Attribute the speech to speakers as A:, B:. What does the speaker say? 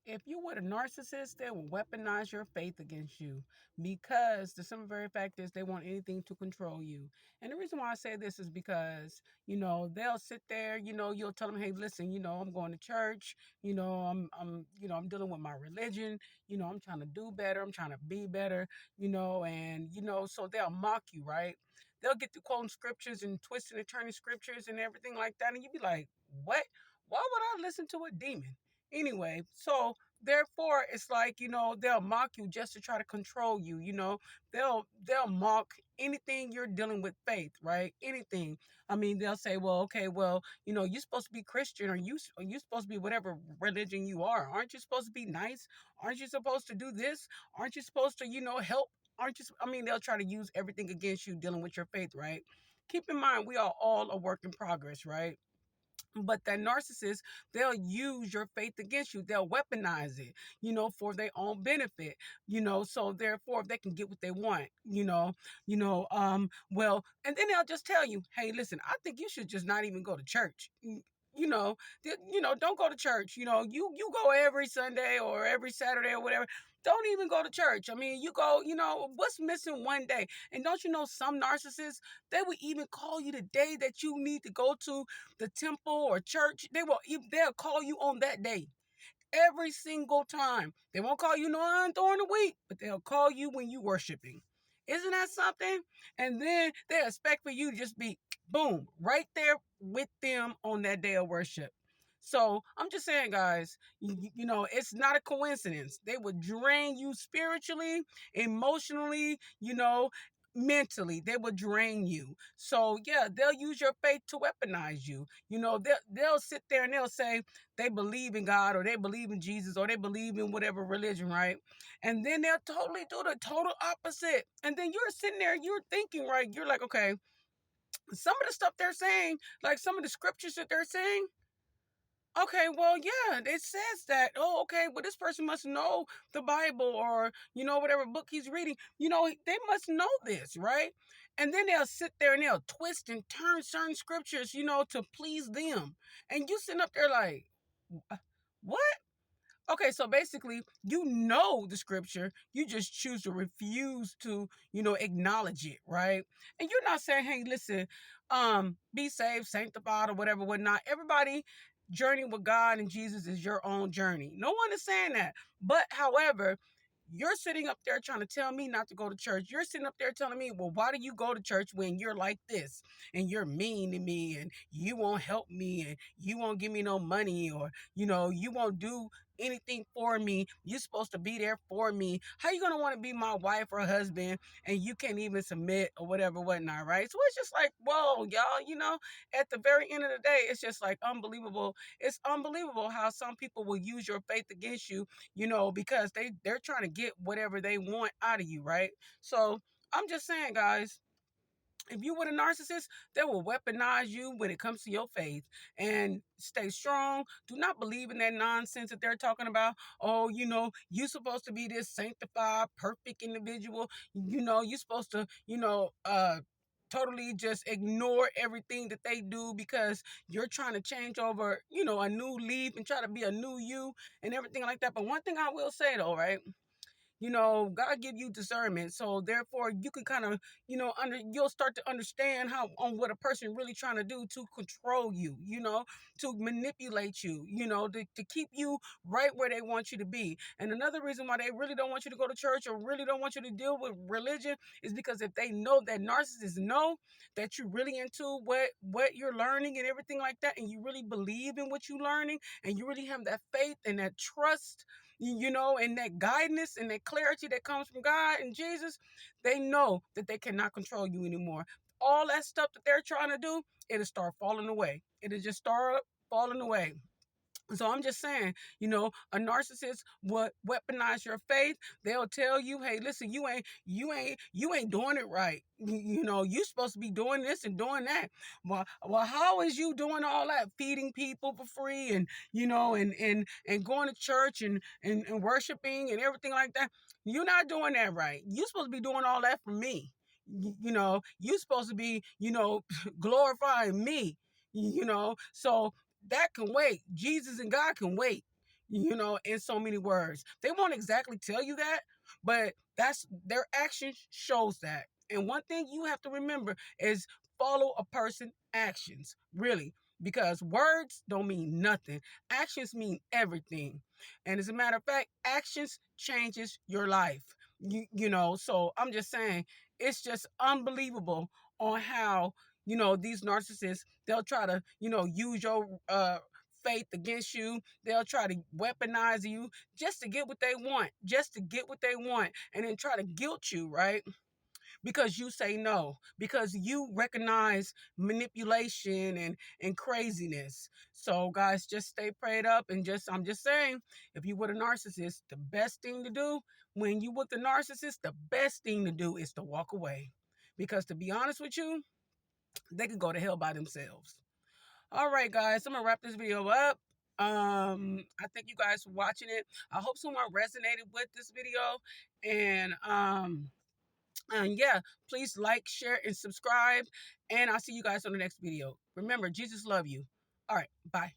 A: If you were a narcissist, they will weaponize your faith against you because the simple very fact is they want anything to control you. And the reason why I say this is because, they'll sit there, you'll tell them, hey, listen, I'm going to church, I'm dealing with my religion, I'm trying to do better, I'm trying to be better, so they'll mock you, right? They'll get to quoting scriptures and twisting and turning scriptures and everything like that. And you'd be like, what? Why would I listen to a demon? Anyway, so therefore it's like, they'll mock you just to try to control you. They'll mock anything you're dealing with faith, right? Anything. I mean, they'll say, well, okay, well, you're supposed to be Christian, or you supposed to be whatever religion you are. Aren't you supposed to be nice? Aren't you supposed to do this? Aren't you supposed to, help? Aren't you? I mean, they'll try to use everything against you dealing with your faith, right? Keep in mind, we are all a work in progress, right? But that narcissist, they'll use your faith against you. They'll weaponize it, for their own benefit, so therefore they can get what they want, well, and then they'll just tell you, hey, listen, I think you should just not even go to church. You know, don't go to church. You go every Sunday or every Saturday or whatever. Don't even go to church. I mean, you go, what's missing one day? And don't you know some narcissists, they would even call you the day that you need to go to the temple or church. They'll call you on that day every single time. They won't call you during the week, but they'll call you when you worshiping. Isn't that something? And then they expect for you to just be boom right there with them on that day of worship. So I'm just saying, guys, it's not a coincidence. They would drain you spiritually, emotionally, mentally. They will drain you. So yeah, they'll use your faith to weaponize you. They'll sit there and they'll say they believe in God, or they believe in Jesus, or they believe in whatever religion, right? And then they'll totally do the total opposite. And then you're sitting there, you're thinking, right? You're like, okay, some of the stuff they're saying, like some of the scriptures that they're saying, okay, well, yeah, it says that. Oh, okay, well, this person must know the Bible, or, whatever book he's reading. They must know this, right? And then they'll sit there and they'll twist and turn certain scriptures, to please them. And you sitting up there like, what? Okay, so basically, the scripture, you just choose to refuse to, acknowledge it, right? And you're not saying, hey, listen, be saved, sanctified, or whatever, whatnot. Everybody journey with God and Jesus is your own journey. No one is saying that. But however, you're sitting up there trying to tell me not to go to church. You're sitting up there telling me, well, why do you go to church when you're like this and you're mean to me and you won't help me and you won't give me no money, or, you won't do anything for me. You're supposed to be there for me. How you going to want to be my wife or husband and you can't even submit or whatever, whatnot, right? So it's just like, whoa, y'all, at the very end of the day, it's just like unbelievable. It's unbelievable how some people will use your faith against you, because they're trying to get whatever they want out of you, right? So I'm just saying, guys, if you were a narcissist, they will weaponize you when it comes to your faith. And stay strong. Do not believe in that nonsense that they're talking about. Oh, you're supposed to be this sanctified, perfect individual. You're supposed to, totally just ignore everything that they do because you're trying to change over, a new leaf and try to be a new you and everything like that. But one thing I will say though, right? God give you discernment, so therefore you can kind of, you'll start to understand how on what a person really trying to do to control you, to manipulate you, to keep you right where they want you to be. And another reason why they really don't want you to go to church or really don't want you to deal with religion is because if they know that narcissists know that you're really into what you're learning and everything like that, and you really believe in what you're learning, and you really have that faith and that trust, and that guidance and that clarity that comes from God and Jesus, they know that they cannot control you anymore. All that stuff that they're trying to do, it'll start falling away. It'll just start falling away. So I'm just saying, a narcissist would weaponize your faith. They'll tell you, hey, listen, you ain't doing it right. You're supposed to be doing this and doing that. Well, how is you doing all that, feeding people for free and, and going to church and worshiping and everything like that? You're not doing that right. You're supposed to be doing all that for me. You're supposed to be, glorifying me, so that can wait. Jesus and God can wait. in so many words. They won't exactly tell you that, but that's their action shows that. And one thing you have to remember is follow a person's actions, really, because words don't mean nothing. Actions mean everything. And as a matter of fact, actions changes your life. So I'm just saying, it's just unbelievable on how, these narcissists, they'll try to, use your faith against you. They'll try to weaponize you just to get what they want, and then try to guilt you, right? Because you say no, because you recognize manipulation and craziness. So guys, just stay prayed up, and I'm just saying, if you with a narcissist, the best thing to do when you with the narcissist, the best thing to do is to walk away. Because to be honest with you, they could go to hell by themselves. All right, guys, I'm gonna wrap this video up. I thank you guys for watching it. I hope someone resonated with this video. And yeah, please like, share, and subscribe. And I'll see you guys on the next video. Remember, Jesus love you. All right, bye.